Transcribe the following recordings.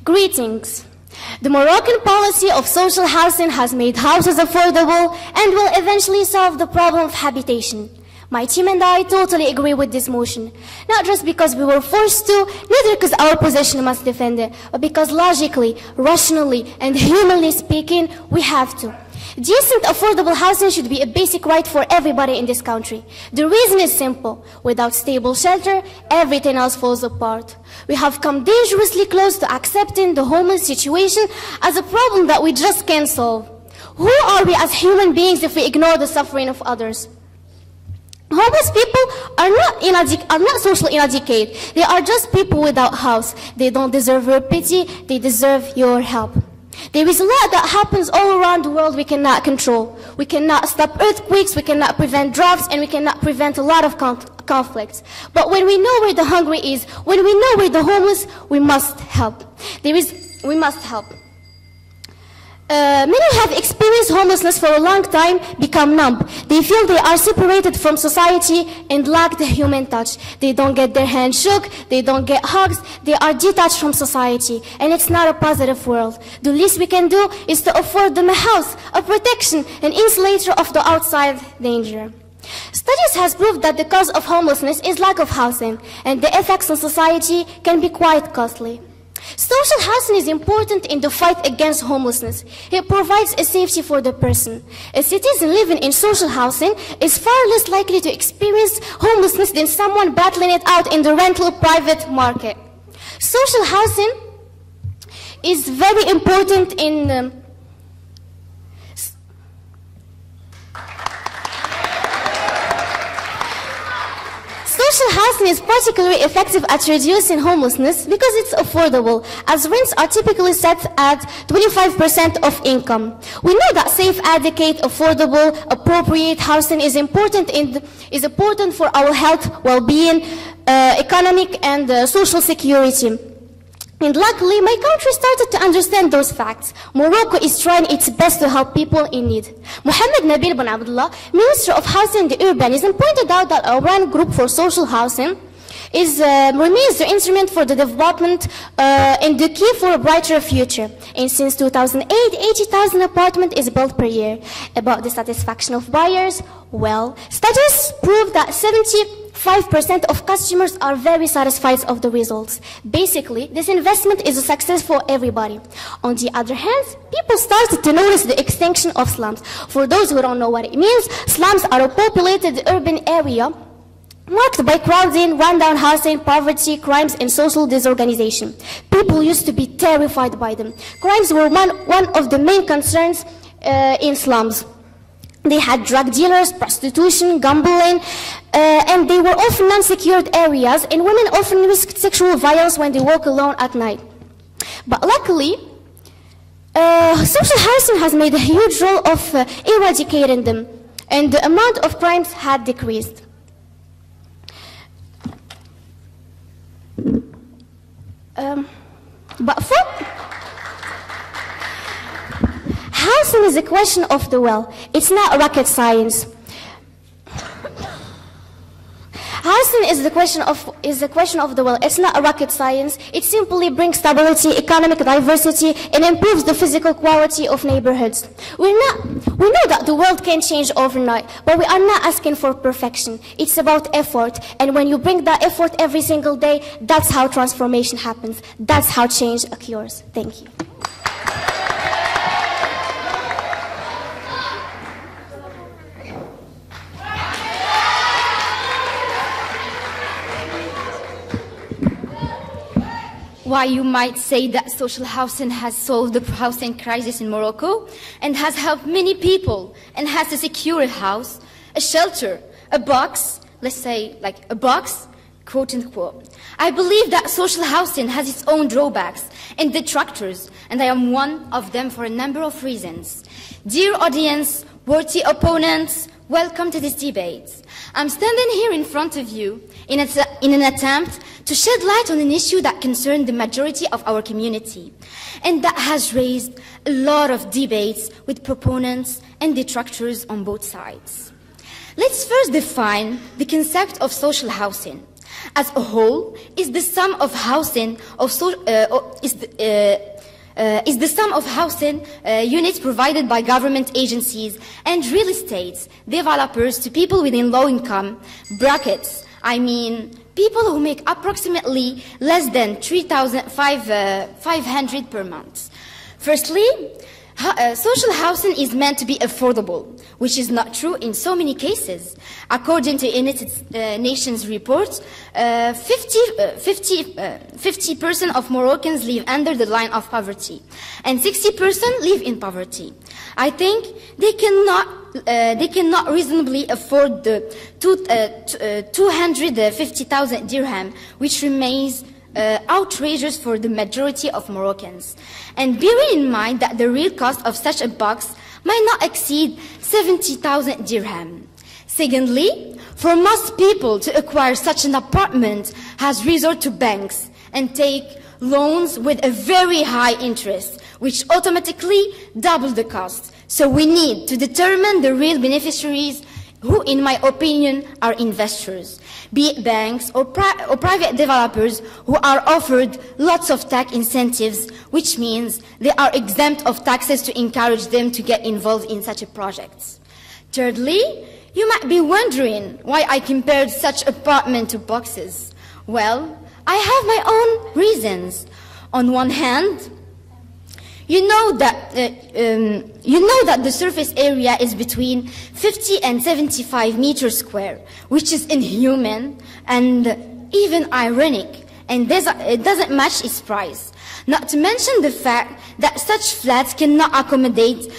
Greetings. The Moroccan policy of social housing has made houses affordable and will eventually solve the problem of habitation. My team and I totally agree with this motion, not just because we were forced to, neither because our position must defend it, but because logically, rationally, and humanly speaking, we have to. Decent, affordable housing should be a basic right for everybody in this country. The reason is simple. Without stable shelter, everything else falls apart. We have come dangerously close to accepting the homeless situation as a problem that we just can't solve. Who are we as human beings if we ignore the suffering of others? Homeless people are not socially inadequate. They are just people without house. They don't deserve your pity. They deserve your help. There is a lot that happens all around the world we cannot control. We cannot stop earthquakes, we cannot prevent droughts, and we cannot prevent a lot of conflicts. But when we know where the hungry is, when we know where the homeless, we must help. We must help. Many have experienced homelessness for a long time, become numb. They feel they are separated from society and lack the human touch. They don't get their hand shook, they don't get hugs, they are detached from society, and it's not a positive world. The least we can do is to afford them a house, a protection, an insulator of the outside danger. Studies has proved that the cause of homelessness is lack of housing, and the effects on society can be quite costly. Social housing is important in the fight against homelessness. It provides a safety for the person. A citizen living in social housing is far less likely to experience homelessness than someone battling it out in the rental private market. Social housing is very important in Social housing is particularly effective at reducing homelessness because it's affordable, as rents are typically set at 25% of income. We know that safe, adequate, affordable, appropriate housing is important for our health, well-being, economic and social security. And luckily, my country started to understand those facts. Morocco is trying its best to help people in need. Mohammed Nabil bin Abdullah, Minister of Housing and Urbanism, pointed out that our Iran Group for Social Housing remains the instrument for the development and the key for a brighter future. And since 2008, 80,000 apartments is built per year. About the satisfaction of buyers, well, studies prove that 75% of customers are very satisfied of the results. Basically, this investment is a success for everybody. On the other hand, people started to notice the extinction of slums. For those who don't know what it means, slums are a populated urban area marked by crowding, rundown housing, poverty, crimes, and social disorganization. People used to be terrified by them. Crimes were one of the main concerns in slums. They had drug dealers, prostitution, gambling, and they were often non-secured areas, and women often risked sexual violence when they walk alone at night. But luckily, social housing has made a huge role of eradicating them, and the amount of crimes had decreased. Housing is a question of the will. It's not rocket science. Housing is the question of the will. It's not a rocket science. It simply brings stability, economic diversity, and improves the physical quality of neighborhoods. We know that the world can change overnight, but we are not asking for perfection. It's about effort, and when you bring that effort every single day, that's how transformation happens. That's how change occurs. Thank you. Why, you might say that social housing has solved the housing crisis in Morocco and has helped many people and has a secure house, a shelter, a box, let's say like a box, quote unquote. I believe that social housing has its own drawbacks and detractors, and I am one of them for a number of reasons. Dear audience, worthy opponents, welcome to this debate. I'm standing here in front of you in an attempt to shed light on an issue that concerns the majority of our community, and that has raised a lot of debates with proponents and detractors on both sides. Let's first define the concept of social housing. as a whole is the sum of housing units provided by government agencies and real estate developers to people within low income brackets. I mean, people who make approximately less than 3,500 per month. Firstly, social housing is meant to be affordable, which is not true in so many cases. According to United Nations report, 50% of Moroccans live under the line of poverty, and 60% live in poverty. I think they cannot reasonably afford the 250,000 dirham, which remains outrageous for the majority of Moroccans. And bearing in mind that the real cost of such a box might not exceed 70,000 dirham. Secondly, for most people to acquire such an apartment has resort to banks and take loans with a very high interest, which automatically double the cost. So we need to determine the real beneficiaries, who, in my opinion, are investors, be it banks or private developers who are offered lots of tax incentives, which means they are exempt of taxes to encourage them to get involved in such a project. Thirdly, you might be wondering why I compared such apartment to boxes. Well, I have my own reasons. On one hand, you know that the surface area is between 50 and 75 meters square, which is inhuman and even ironic, and it doesn't match its price. Not to mention the fact that such flats cannot accommodate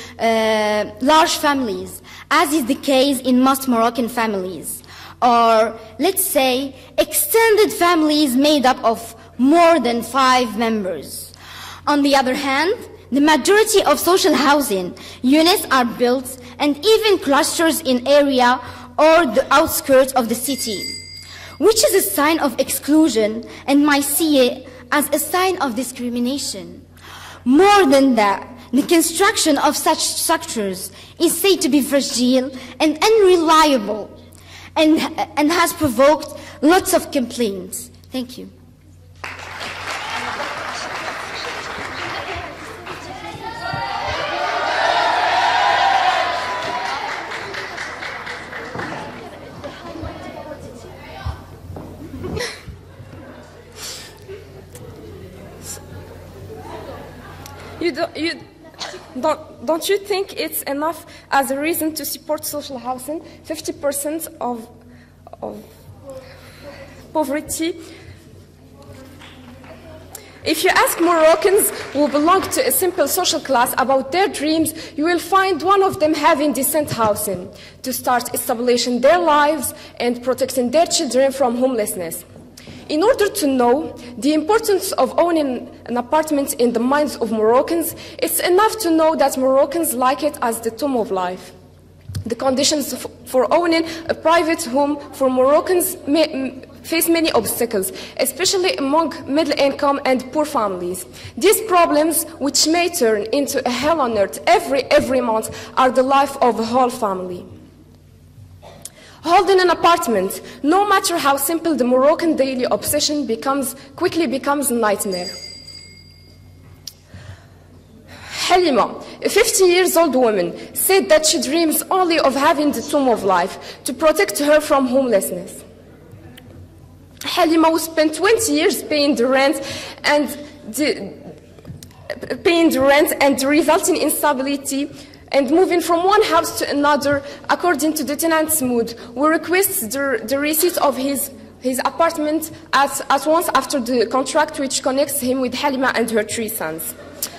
large families, as is the case in most Moroccan families, or let's say extended families made up of more than 5 members. On the other hand, the majority of social housing units are built and even clusters in area or the outskirts of the city, which is a sign of exclusion and might see it as a sign of discrimination. More than that, the construction of such structures is said to be fragile and unreliable and has provoked lots of complaints. Thank you. Don't you think it's enough as a reason to support social housing? 50% of poverty. If you ask Moroccans who belong to a simple social class about their dreams, you will find one of them having decent housing to start establishing their lives and protecting their children from homelessness. In order to know the importance of owning an apartment in the minds of Moroccans, it's enough to know that Moroccans like it as the tomb of life. The conditions for owning a private home for Moroccans face many obstacles, especially among middle-income and poor families. These problems, which may turn into a hell on earth every month, are the life of a whole family. Holding an apartment, no matter how simple the Moroccan daily obsession quickly becomes a nightmare. Halima, a 50-year-old woman, said that she dreams only of having the tomb of life to protect her from homelessness. Halima spent 20 years paying the rent and the resulting instability and moving from one house to another according to the tenant's mood. We request the receipt of his apartment at once after the contract which connects him with Halima and her 3 sons.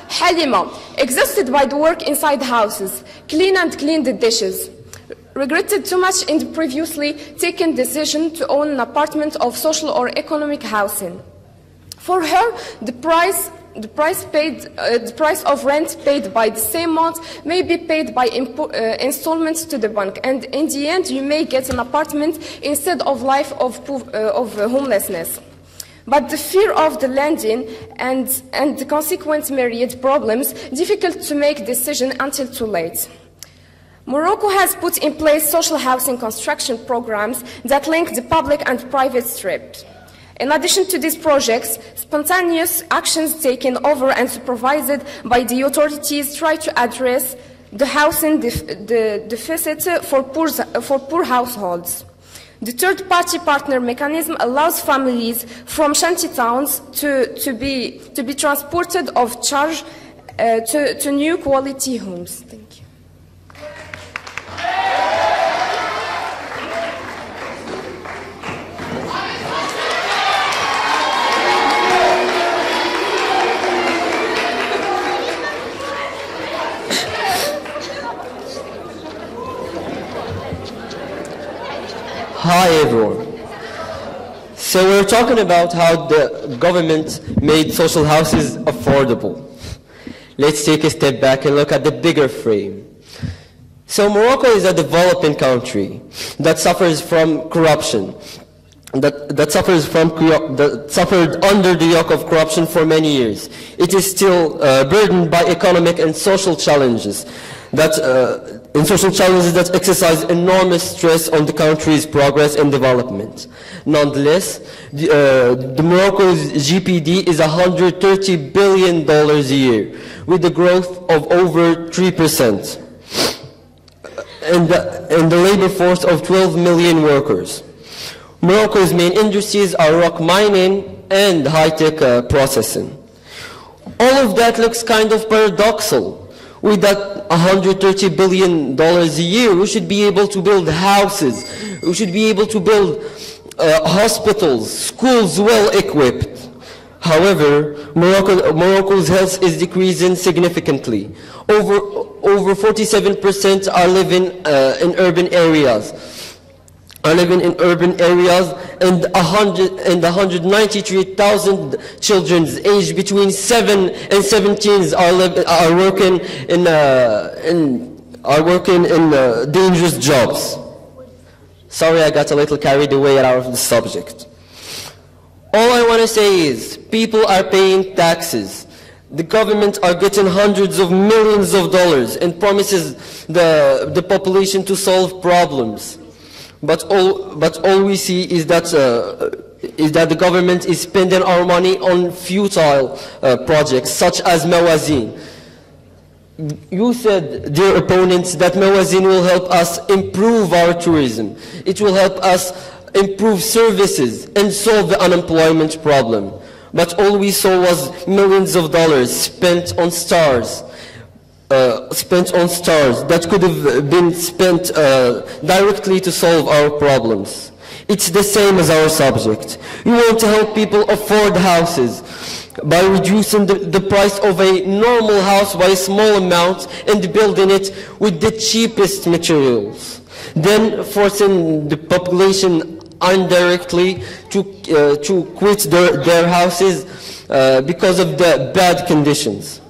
Halima, exhausted by the work inside houses, clean the dishes, regretted too much in the previously taken decision to own an apartment of social or economic housing. For her, the price of rent paid by the same month may be paid by installments to the bank, and in the end you may get an apartment instead of life of homelessness. But the fear of the lending and the consequent myriad problems, difficult to make decision until too late. Morocco has put in place social housing construction programs that link the public and private strip. In addition to these projects, spontaneous actions taken over and supervised by the authorities try to address the housing deficit for poor households. The third-party partner mechanism allows families from shanty towns to be transported off charge to new quality homes. Thank you. Hi everyone. So we're talking about how the government made social houses affordable. Let's take a step back and look at the bigger frame. So Morocco is a developing country that suffers from corruption, that suffered under the yoke of corruption for many years. It is still burdened by economic and social challenges that exercise enormous stress on the country's progress and development. Nonetheless, the Morocco's GPD is $130 billion a year, with a growth of over 3%, and the labor force of 12 million workers. Morocco's main industries are rock mining and high-tech processing. All of that looks kind of paradoxical. With that $130 billion a year, we should be able to build houses, we should be able to build hospitals, schools well equipped. However, Morocco's health is decreasing significantly. Over 47% are living in urban areas. And 193,000 children aged between 7 and 17 are working in dangerous jobs. Sorry, I got a little carried away out of the subject. All I want to say is, people are paying taxes. The government are getting hundreds of millions of dollars and promises the population to solve problems. But all we see is that the government is spending our money on futile projects such as Mawazin. You said, dear opponents, that Mawazin will help us improve our tourism. It will help us improve services and solve the unemployment problem. But all we saw was millions of dollars spent on stars that could have been spent directly to solve our problems. It's the same as our subject. We want to help people afford houses by reducing the price of a normal house by a small amount and building it with the cheapest materials. Then forcing the population indirectly to quit their houses because of the bad conditions.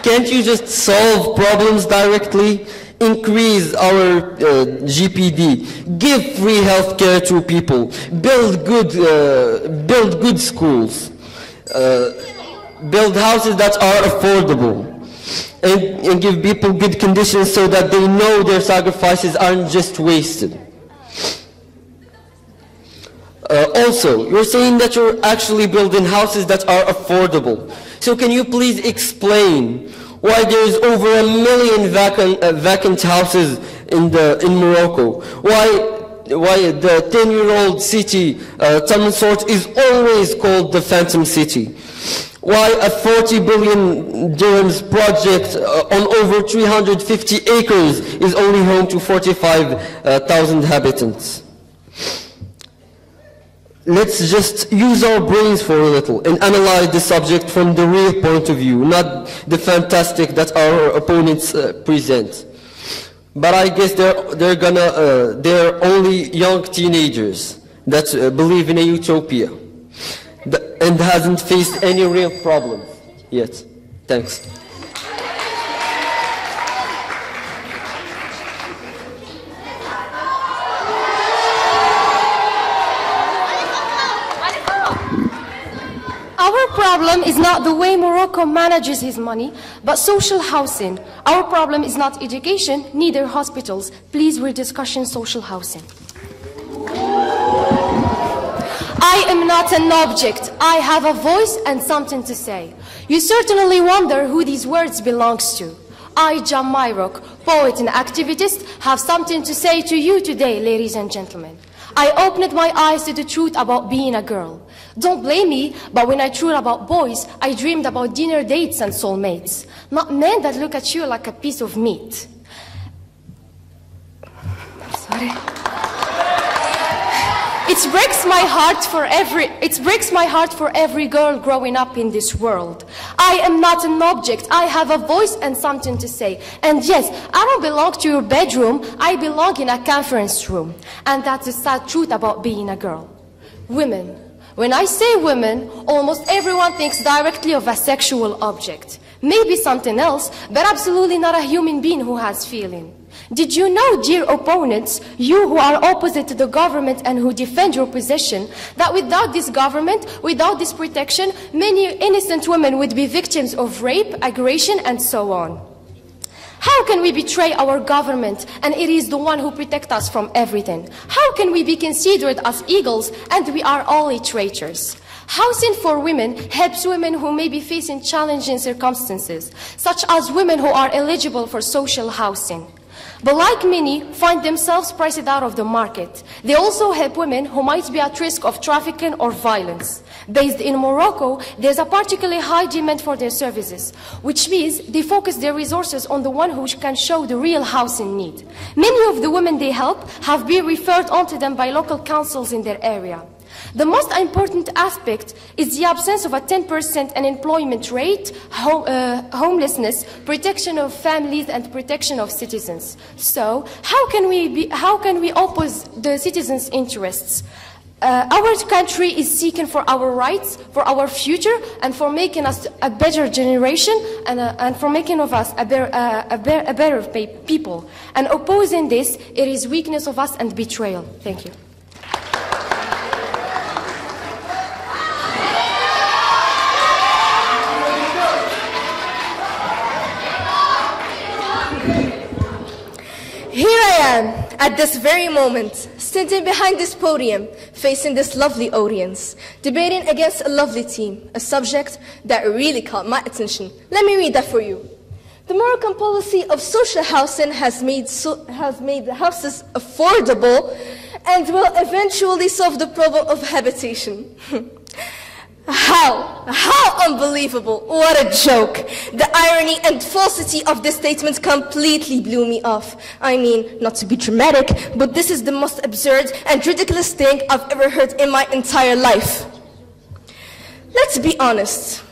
Can't you just solve problems directly? Increase our GPD, give free health care to people, build good schools, build houses that are affordable, and give people good conditions so that they know their sacrifices aren't just wasted. Also, you're saying that you're actually building houses that are affordable. So can you please explain why there is over 1 million vacant houses in Morocco? Why the 10-year-old city, Tamansourt, is always called the Phantom City? Why a 40 billion dirhams project on over 350 acres is only home to 45,000 inhabitants? Let's just use our brains for a little and analyze the subject from the real point of view, not the fantastic that our opponents present. But I guess they're only young teenagers that believe in a utopia and hasn't faced any real problems yet. Thanks. Our problem is not the way Morocco manages his money, but social housing. Our problem is not education, neither hospitals. Please, we're discussing social housing. I am not an object. I have a voice and something to say. You certainly wonder who these words belongs to. I, Jam Myrock, poet and activist, have something to say to you today, ladies and gentlemen. I opened my eyes to the truth about being a girl. Don't blame me, but when I thought about boys, I dreamed about dinner dates and soulmates, not men that look at you like a piece of meat. I'm sorry. It breaks my heart for every girl growing up in this world. I am not an object. I have a voice and something to say. And yes, I don't belong to your bedroom. I belong in a conference room. And that's the sad truth about being a girl. Women. When I say women, almost everyone thinks directly of a sexual object. Maybe something else, but absolutely not a human being who has feeling. Did you know, dear opponents, you who are opposite to the government and who defend your position, that without this government, without this protection, many innocent women would be victims of rape, aggression, and so on? How can we betray our government and it is the one who protects us from everything? How can we be considered as eagles and we are only traitors? Housing for women helps women who may be facing challenging circumstances, such as women who are eligible for social housing. But like many, find themselves priced out of the market. They also help women who might be at risk of trafficking or violence. Based in Morocco, there's a particularly high demand for their services, which means they focus their resources on the one who can show the real housing need. Many of the women they help have been referred on to them by local councils in their area. The most important aspect is the absence of a 10% unemployment rate, homelessness, protection of families, and protection of citizens. So, how can we oppose the citizens' interests? Our country is seeking for our rights, for our future, and for making us a better generation, and for making of us a better people. And opposing this, it is weakness of us and betrayal. Thank you. Here I am, at this very moment, standing behind this podium, facing this lovely audience, debating against a lovely team, a subject that really caught my attention. Let me read that for you. The Moroccan policy of social housing has made the houses affordable and will eventually solve the problem of habitation. How unbelievable, what a joke. The irony and falsity of this statement completely blew me off. I mean, not to be dramatic, but this is the most absurd and ridiculous thing I've ever heard in my entire life. Let's be honest.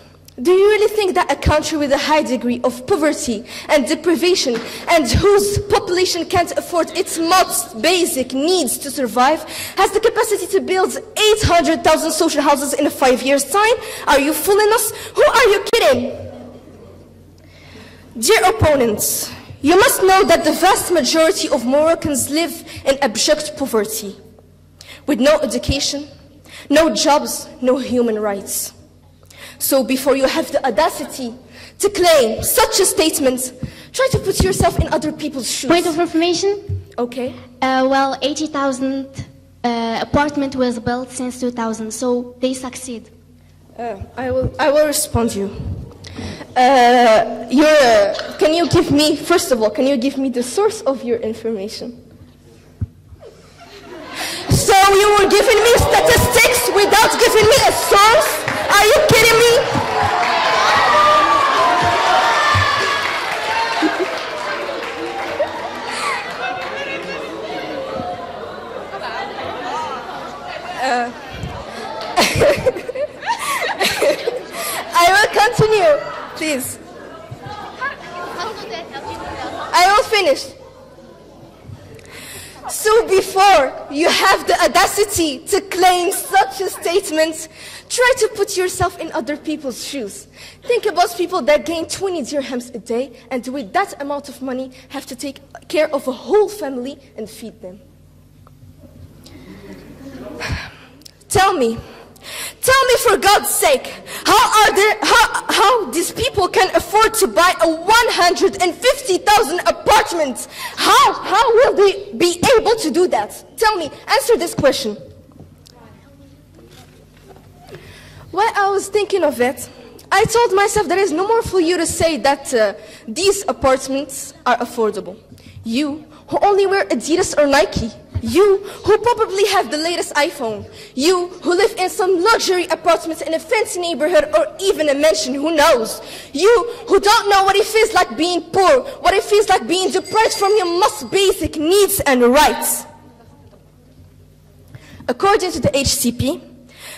Do you really think that a country with a high degree of poverty and deprivation and whose population can't afford its most basic needs to survive has the capacity to build 800,000 social houses in 5 years' time? Are you fooling us? Who are you kidding? Dear opponents, you must know that the vast majority of Moroccans live in abject poverty, with no education, no jobs, no human rights. So before you have the audacity to claim such a statement, try to put yourself in other people's shoes. Point of information? Okay. Well, 80,000 apartment was built since 2000, so they succeed. I will respond to you. Can you give me, first of all, can you give me the source of your information? So you were giving me statistics without giving me a source? Are you kidding me? I will continue, please. I will finish. So before you have the audacity to claim such a statement, try to put yourself in other people's shoes. Think about people that gain 20 dirhams a day and with that amount of money have to take care of a whole family and feed them. Tell Tell me, for God's sake, how these people can afford to buy a 150,000 apartment? How will they be able to do that? Tell me, answer this question. While I was thinking of it, I told myself there is no more for you to say that these apartments are affordable. You, who only wear Adidas or Nike. You, who probably have the latest iPhone. You, who live in some luxury apartments in a fancy neighborhood or even a mansion, who knows? You, who don't know what it feels like being poor, what it feels like being deprived from your most basic needs and rights. According to the HCP,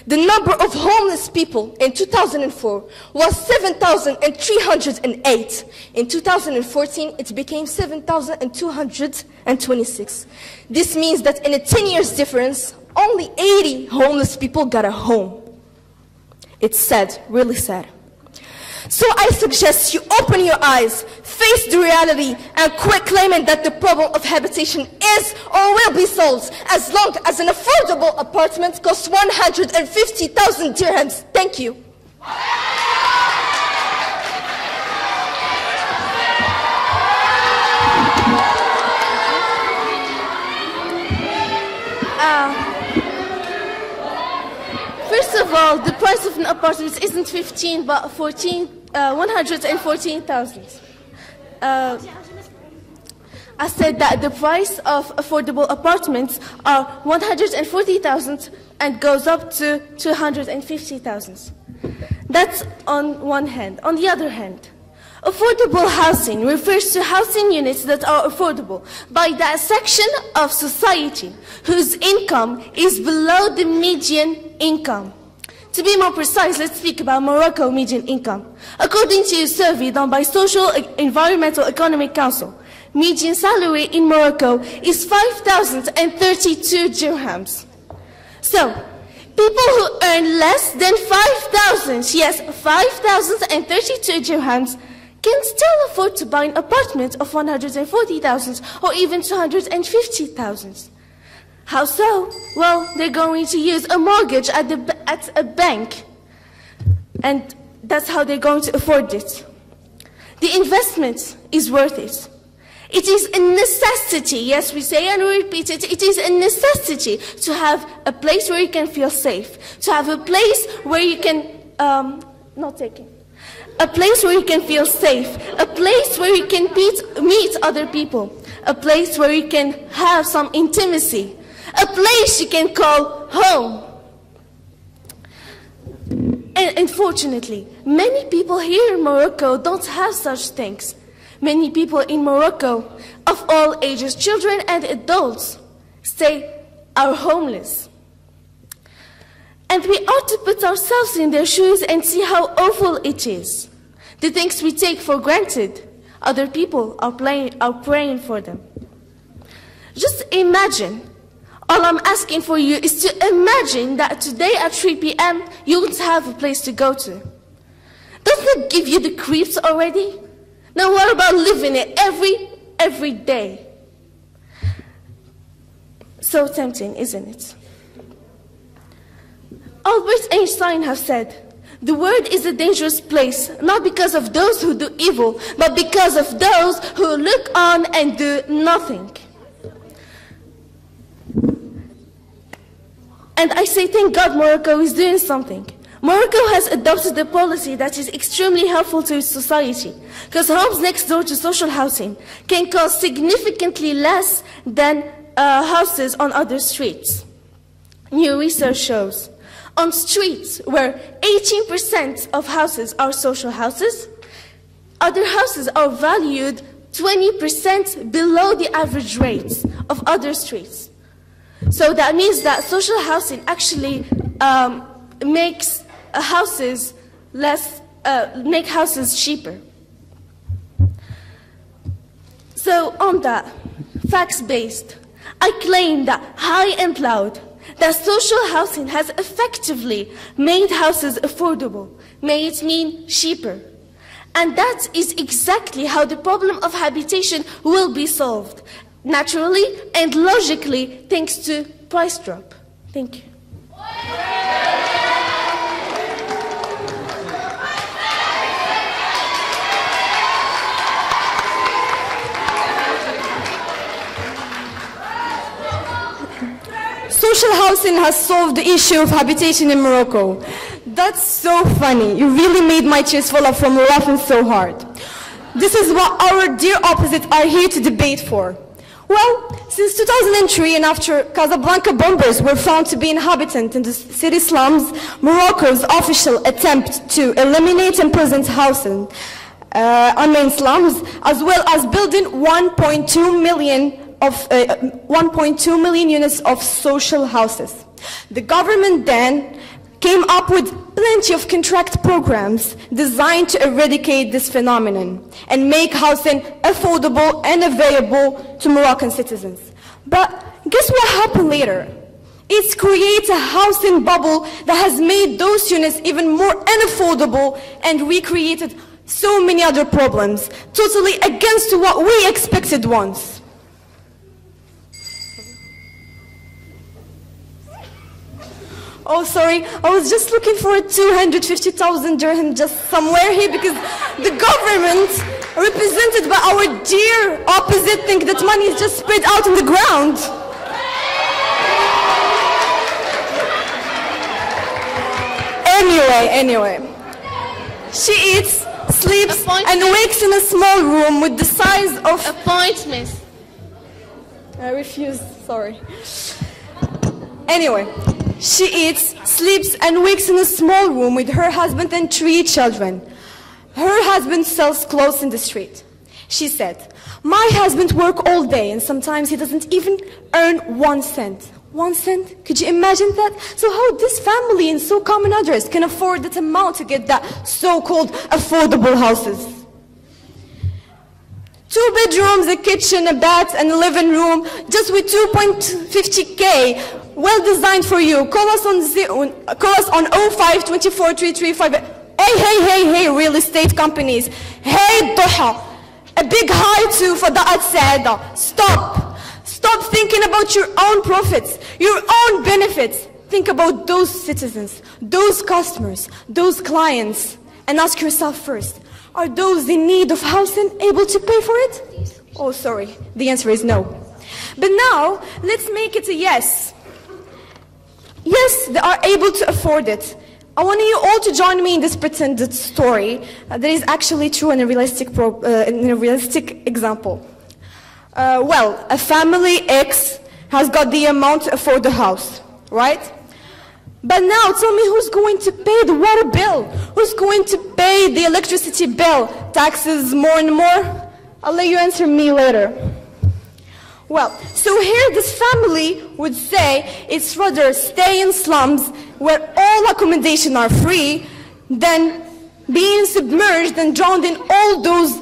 the number of homeless people in 2004 was 7,308. In 2014, it became 7,226. This means that in a 10 years difference, only 80 homeless people got a home. It's sad, really sad. So I suggest you open your eyes, face the reality, and quit claiming that the problem of habitation is or will be solved as long as an affordable apartment costs 150,000 dirhams. Thank you. First of all, the price of an apartment isn't 15 but 114,000. I said that the price of affordable apartments are 140,000 and goes up to 250,000. That's on one hand. On the other hand, affordable housing refers to housing units that are affordable by that section of society whose income is below the median income. To be more precise, let's speak about Morocco median income. According to a survey done by Social Environmental Economic Council, median salary in Morocco is 5,032 dirhams. So, people who earn less than 5,000, yes, 5,032 dirhams, can still afford to buy an apartment of 140,000 or even 250,000. How so? Well, they're going to use a mortgage at a bank, and that's how they're going to afford it. The investment is worth it. It is a necessity, yes, we say and we repeat it, it is a necessity to have a place where you can feel safe, to have a place where you can, a place where you can feel safe, a place where you can meet other people, a place where you can have some intimacy, a place you can call home. And unfortunately, many people here in Morocco don't have such things. Many people in Morocco, of all ages, children and adults, are homeless. And we ought to put ourselves in their shoes and see how awful it is. The things we take for granted, other people are praying for them. Just imagine. All I'm asking for you is to imagine that today at 3 p.m. you won't have a place to go to. Doesn't it give you the creeps already? Now what about living it every day? So tempting, isn't it? Albert Einstein has said, the world is a dangerous place, not because of those who do evil, but because of those who look on and do nothing. And I say, thank God Morocco is doing something. Morocco has adopted a policy that is extremely helpful to its society, because homes next door to social housing can cost significantly less than houses on other streets. New research shows on streets where 18% of houses are social houses, other houses are valued 20% below the average rates of other streets. So that means that social housing actually makes houses cheaper. So on that, facts-based, I claim that high and loud that social housing has effectively made houses affordable, made it mean cheaper. And that is exactly how the problem of habitation will be solved, naturally and logically, thanks to price drop. Thank you. social housing has solved the issue of habitation in Morocco. That's so funny. You really made my cheeks fall off from laughing so hard. This is what our dear opposites are here to debate for. Well, since 2003 and after Casablanca bombers were found to be inhabitant in the city slums, Morocco's official attempt to eliminate imprisoned housing, unmanned slums, as well as building 1.2 million units of social houses. The government then came up with plenty of contract programs designed to eradicate this phenomenon and make housing affordable and available to Moroccan citizens. But guess what happened later? It created a housing bubble that has made those units even more unaffordable, and we created so many other problems, totally against what we expected once. Oh, sorry, I was just looking for a 250,000 dirham just somewhere here because the government, represented by our dear opposite, think that money is just spread out on the ground. Anyway, she eats, sleeps, and wakes in a small room with the size of... Appointments. I refuse, sorry. Anyway, she eats, sleeps, and wakes in a small room with her husband and 3 children. Her husband sells clothes in the street. She said, "My husband works all day and sometimes he doesn't even earn 1 cent. 1 cent? Could you imagine that? So how this family and so common others can afford that amount to get that so-called affordable houses? 2 bedrooms, a kitchen, a bath, and a living room, just with 2.50K. Well designed for you. Call us on 05 24 335. Hey, real estate companies. Hey, Doha. A big hi to Fada'at Saada. Stop thinking about your own profits, your own benefits. Think about those citizens, those customers, those clients, and ask yourself first, are those in need of housing able to pay for it? Oh, sorry, the answer is no. But now, let's make it a yes. Yes, they are able to afford it. I want you all to join me in this pretended story that is actually true in a realistic example. Well, a family X has got the amount to afford the house, right? But now, tell me who's going to pay the water bill? Who's going to pay the electricity bill? Taxes more and more? I'll let you answer me later. Well, so here this family would say it's rather stay in slums where all accommodation are free than being submerged and drowned in all those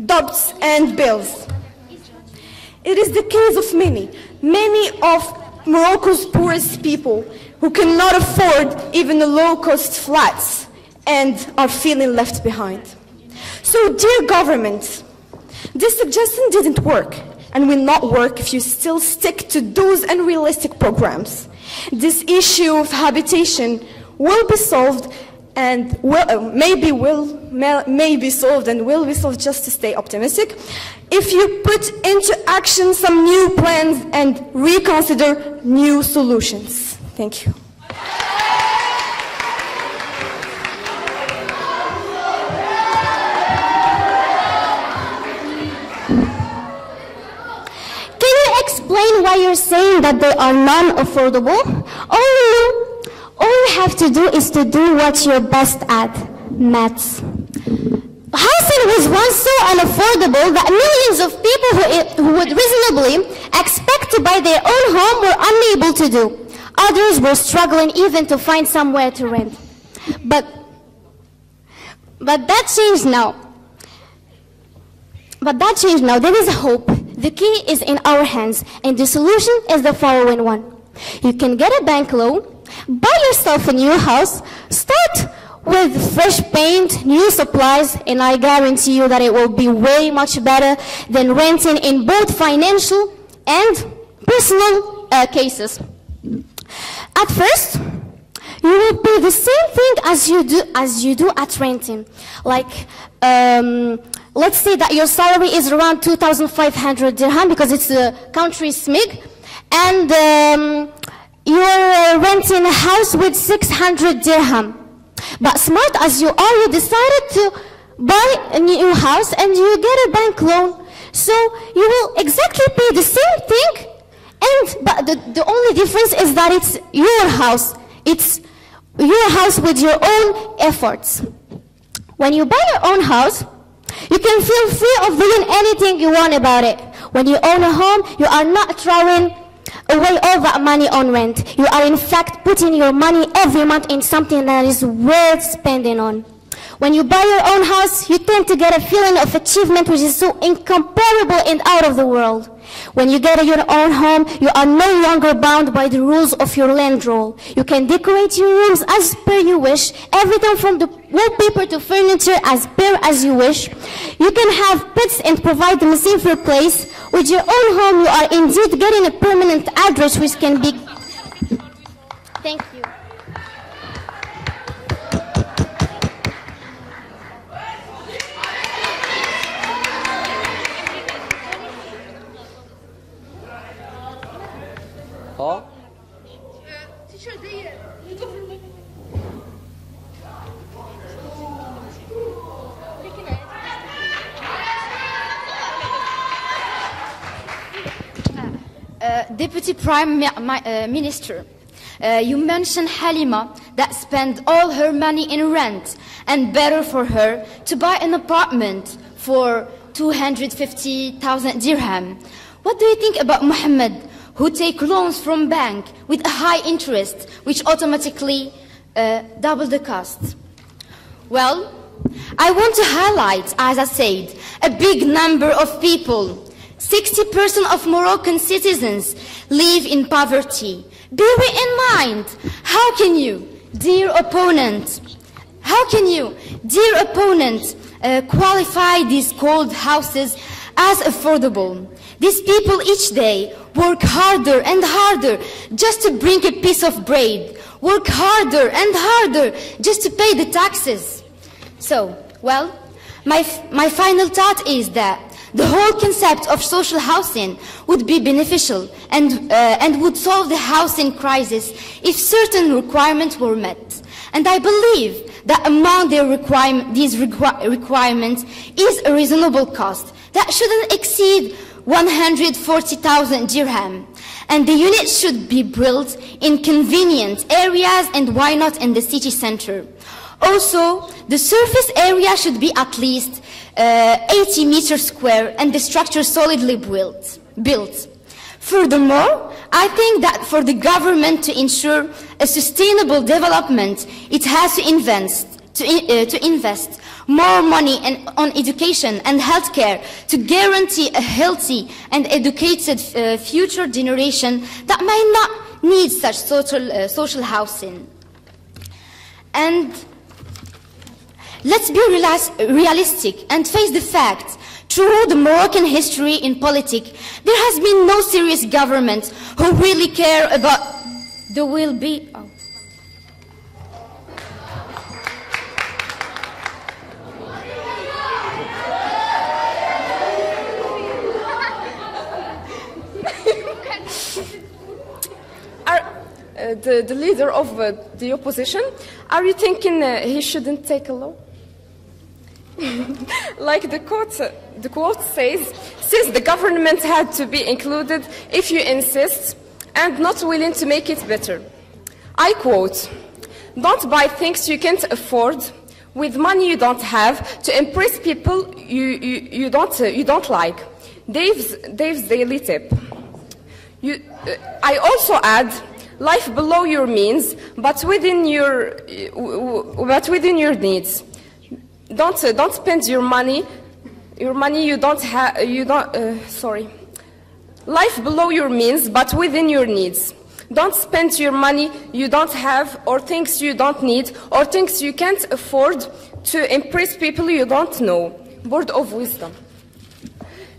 debts and bills. It is the case of many of Morocco's poorest people who cannot afford even the low-cost flats and are feeling left behind. So, dear government, this suggestion didn't work and will not work if you still stick to those unrealistic programs. This issue of habitation will be solved and may be solved and will be solved, just to stay optimistic, if you put into action some new plans and reconsider new solutions. Thank you. Can you explain why you're saying that they are non-affordable? All you have to do is to do what you're best at, maths. Housing was once so unaffordable that millions of people who would reasonably expect to buy their own home were unable to do. Others were struggling even to find somewhere to rent. But that changed now. There is hope. The key is in our hands, and the solution is the following one. You can get a bank loan, buy yourself a new house, start with fresh paint, new supplies, and I guarantee you that it will be way much better than renting in both financial and personal cases. At first, you will pay the same thing as you do at renting. Like, let's say that your salary is around 2,500 dirham because it's a country SMIG, and you're renting a house with 600 dirham. But smart as you are, you decided to buy a new house and you get a bank loan. So you will exactly pay the same thing, but the only difference is that it's your house. It's your house with your own efforts. When you buy your own house, you can feel free of doing anything you want about it. When you own a home, you are not throwing away all that money on rent. You are in fact putting your money every month in something that is worth spending on. When you buy your own house, you tend to get a feeling of achievement which is so incomparable and out of the world. When you get your own home, you are no longer bound by the rules of your land roll. You can decorate your rooms as per you wish, everything from the wallpaper to furniture as per as you wish. You can have pets and provide them a safer place. With your own home, you are indeed getting a permanent address which can be... Thank you. Huh? Deputy Prime Minister, you mentioned Halima that spent all her money in rent, and better for her to buy an apartment for 250,000 dirham. What do you think about Muhammad, who take loans from bank with a high interest, which automatically double the cost? Well, I want to highlight, as I said, a big number of people. 60% of Moroccan citizens live in poverty. Bear in mind, how can you, dear opponent, qualify these cold houses as affordable? These people each day work harder and harder just to bring a piece of bread, work harder and harder just to pay the taxes. So, well, my final thought is that the whole concept of social housing would be beneficial and would solve the housing crisis if certain requirements were met. And I believe that among these requirements is a reasonable cost that shouldn't exceed 140,000 dirham. And the units should be built in convenient areas and why not in the city center. Also, the surface area should be at least 80 meters square and the structure solidly built. Furthermore, I think that for the government to ensure a sustainable development, it has to invest more money on education and healthcare to guarantee a healthy and educated future generation that might not need such social housing. And let's be realistic and face the fact. Through the Moroccan history in politics, there has been no serious government who really care about the well-being. Oh. The leader of the opposition, are you thinking he shouldn't take a law? Like the quote says, since the government had to be included if you insist and not willing to make it better. I quote, don't buy things you can't afford with money you don't have to impress people you don't like. Dave's daily tip. I also add, life below your means, but within your needs. Don't spend your money you don't have. Life below your means, but within your needs. Don't spend your money you don't have, or things you don't need, or things you can't afford to impress people you don't know. Word of wisdom.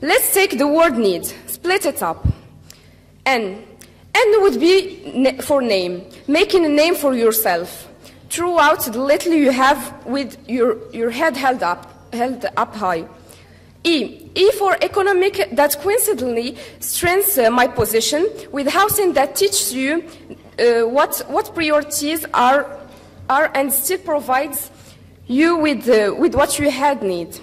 Let's take the word need, split it up. N would be for name, making a name for yourself. Throughout the little you have with your head held up high. E for economic, that coincidentally strengthens my position with housing that teaches you what priorities are and still provides you with what you had need.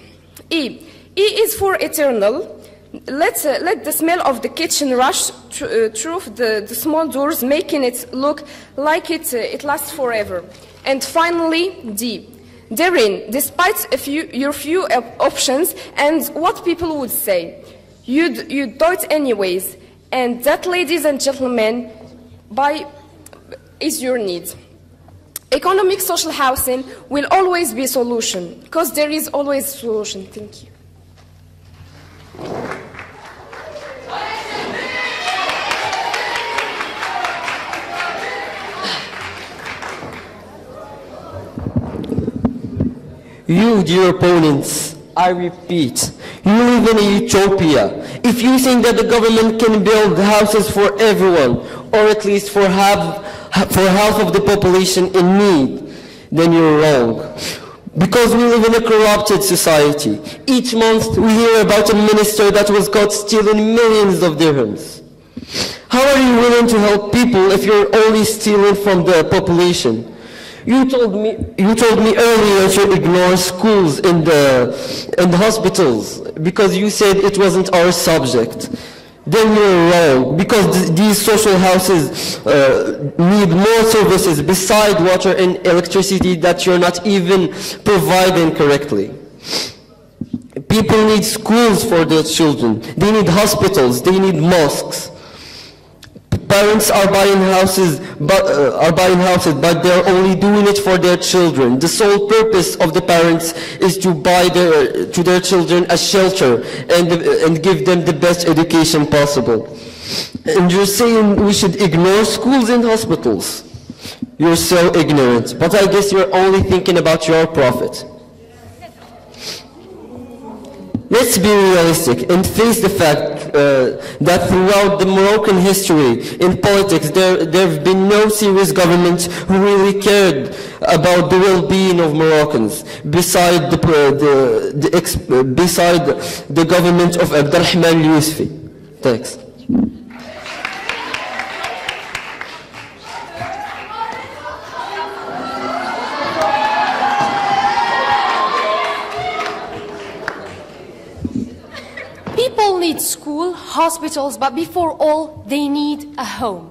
E is for eternal. Let the smell of the kitchen rush through the small doors, making it look like it lasts forever. And finally, D. Therein, despite your few options and what people would say, you do it anyways. And that, ladies and gentlemen, is your need. Economic social housing will always be a solution, because there is always a solution. Thank you. You, dear opponents, I repeat, you live in a utopia. If you think that the government can build houses for everyone, or at least for half of the population in need, then you're wrong. Because we live in a corrupted society. Each month we hear about a minister that was caught stealing millions of dirhams. How are you willing to help people if you're only stealing from the population? You told me earlier to ignore schools and the hospitals because you said it wasn't our subject. Then you're wrong, because these social houses need more services besides water and electricity that you're not even providing correctly. People need schools for their children. They need hospitals. They need mosques. Parents are buying houses, but they're only doing it for their children. The sole purpose of the parents is to buy to their children a shelter and give them the best education possible. And you're saying we should ignore schools and hospitals. You're so ignorant, but I guess you're only thinking about your profit. Let's be realistic and face the fact that throughout the Moroccan history in politics, there have been no serious government who really cared about the well-being of Moroccans beside the government of Abdurrahman Youssfi. Thanks. People need school, hospitals, but before all, they need a home.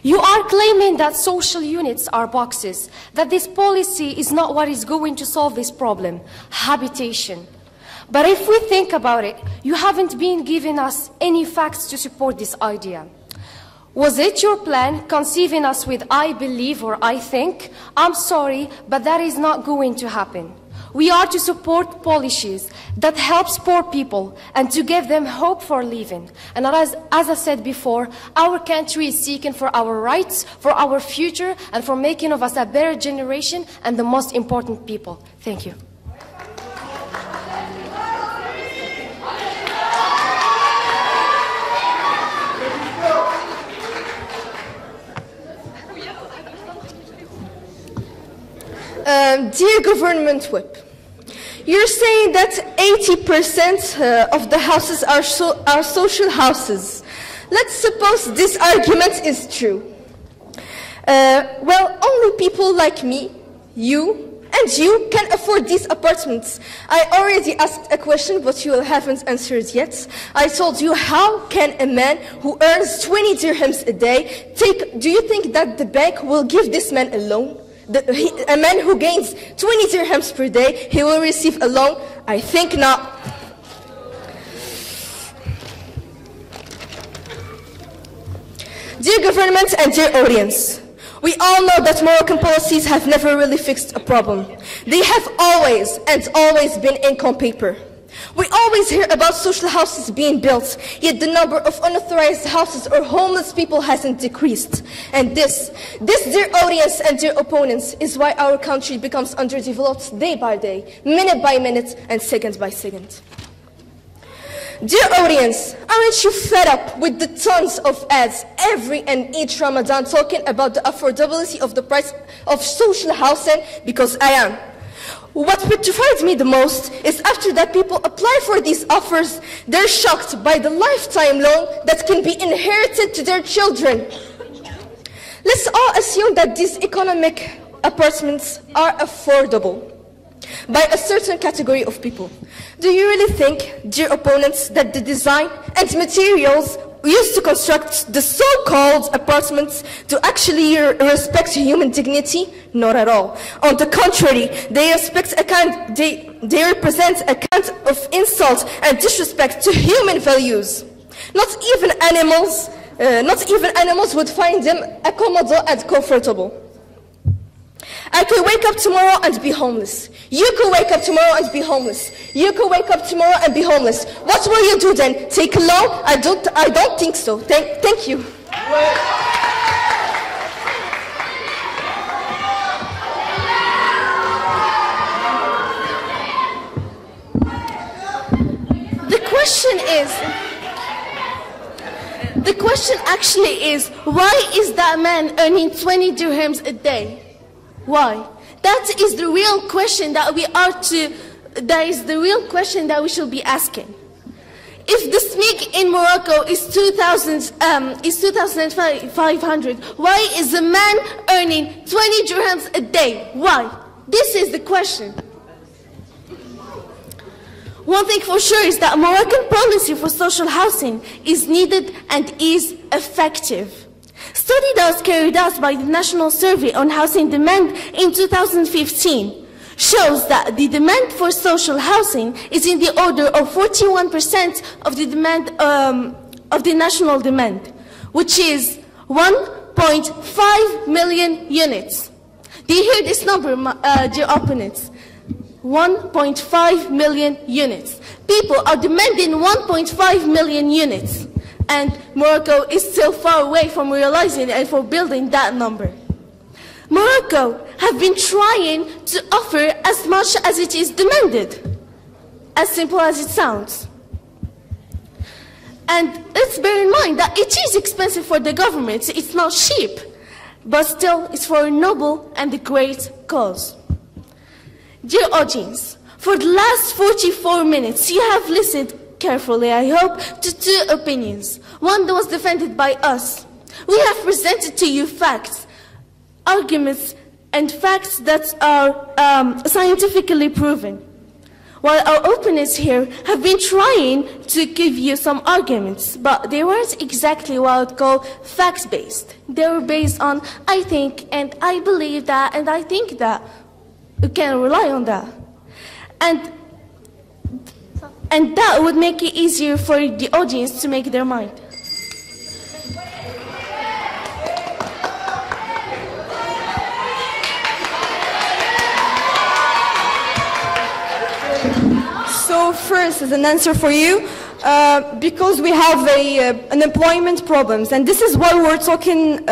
You are claiming that social units are boxes, that this policy is not what is going to solve this problem, habitation. But if we think about it, you haven't been giving us any facts to support this idea. Was it your plan, conceiving us with I believe or I think? I'm sorry, but that is not going to happen. We are to support policies that helps poor people and to give them hope for living. And as I said before, our country is seeking for our rights, for our future, and for making of us a better generation and the most important people. Thank you. Dear Government Whip, you're saying that 80% of the houses are social houses. Let's suppose this argument is true. Well, only people like me, you, and you can afford these apartments. I already asked a question, but you haven't answered yet. I told you, how can a man who earns 20 dirhams a day do you think that the bank will give this man a loan? A man who gains 20 dirhams per day, he will receive a loan? I think not. Dear government and dear audience, we all know that Moroccan policies have never really fixed a problem. They have always been ink on paper. We always hear about social houses being built, yet the number of unauthorized houses or homeless people hasn't decreased. And this, dear audience and dear opponents, is why our country becomes underdeveloped day by day, minute by minute, and second by second. Dear audience, aren't you fed up with the tons of ads every and each Ramadan talking about the affordability of the price of social housing? Because I am. What petrifies me the most is after that people apply for these offers, they're shocked by the lifetime loan that can be inherited to their children. Let's all assume that these economic apartments are affordable by a certain category of people. Do you really think, dear opponents, that the design and materials used to construct the so-called apartments to actually respect human dignity? Not at all. On the contrary, they represent a kind of insult and disrespect to human values. Not even animals would find them accommodable and comfortable. I could wake up tomorrow and be homeless. You could wake up tomorrow and be homeless. You could wake up tomorrow and be homeless. What will you do then? Take a loan? I don't think so. Thank you. The question actually is, why is that man earning 20 dirhams a day? Why? That is the real question that we should be asking. If the SMIC in Morocco is 2,500, why is a man earning 20 dirhams a day? Why? This is the question. One thing for sure is that Moroccan policy for social housing is needed and is effective. Study that was carried out by the National Survey on Housing Demand in 2015 shows that the demand for social housing is in the order of 41% of the demand of the national demand, which is 1.5 million units. Do you hear this number, dear opponents? 1.5 million units. People are demanding 1.5 million units. And Morocco is still far away from realizing and for building that number. Morocco have been trying to offer as much as it is demanded. As simple as it sounds. And let's bear in mind that it is expensive for the government. It's not cheap. But still, it's for a noble and a great cause. Dear audience, for the last 44 minutes, you have listened carefully, I hope, to two opinions. One that was defended by us. We have presented to you facts, arguments, and facts that are scientifically proven. While our opponents here have been trying to give you some arguments, but they weren't exactly what I would call fact-based. They were based on, I think, and I believe that, and I think that. You can rely on that. And that would make it easier for the audience to make their mind. So first, as an answer for you, because we have unemployment problems, and this is why we were talking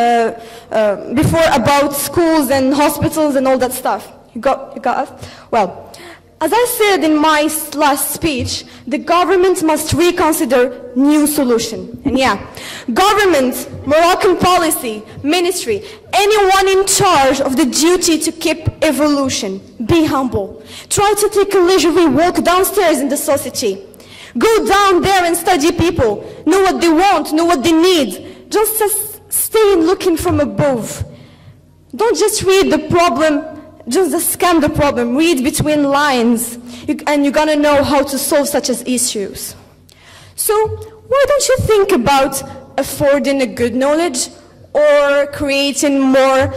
before about schools and hospitals and all that stuff. You got us? Well, as I said in my last speech, the government must reconsider new solution. And yeah, government, Moroccan policy, ministry, anyone in charge of the duty to keep evolution. Be humble. Try to take a leisurely walk downstairs in the society. Go down there and study people. Know what they want, know what they need. Just stay looking from above. Don't just read the problem. Just scan the problem, read between lines, and you're gonna know how to solve such as issues. So why don't you think about affording a good knowledge or creating more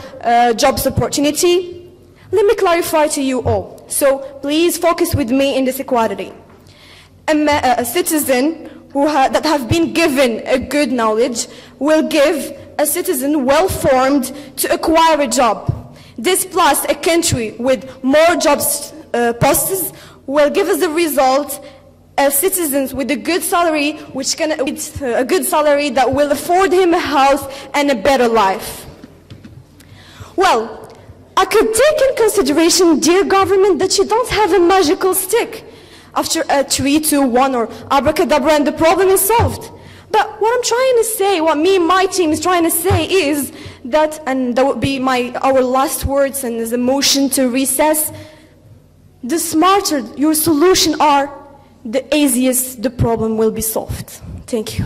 jobs opportunity? Let me clarify to you all. So please focus with me in this equality. A citizen that have been given a good knowledge will give a citizen well-formed to acquire a job. This plus a country with more jobs posts will give us the result of citizens with a good salary, a good salary that will afford him a house and a better life. Well, I could take in consideration, dear government, that you don't have a magical stick after a 3, 2, 1 or abracadabra and the problem is solved. But what I'm trying to say, what me and my team is trying to say is that, and that would be our last words and as a motion to recess, the smarter your solution are, the easiest the problem will be solved. Thank you.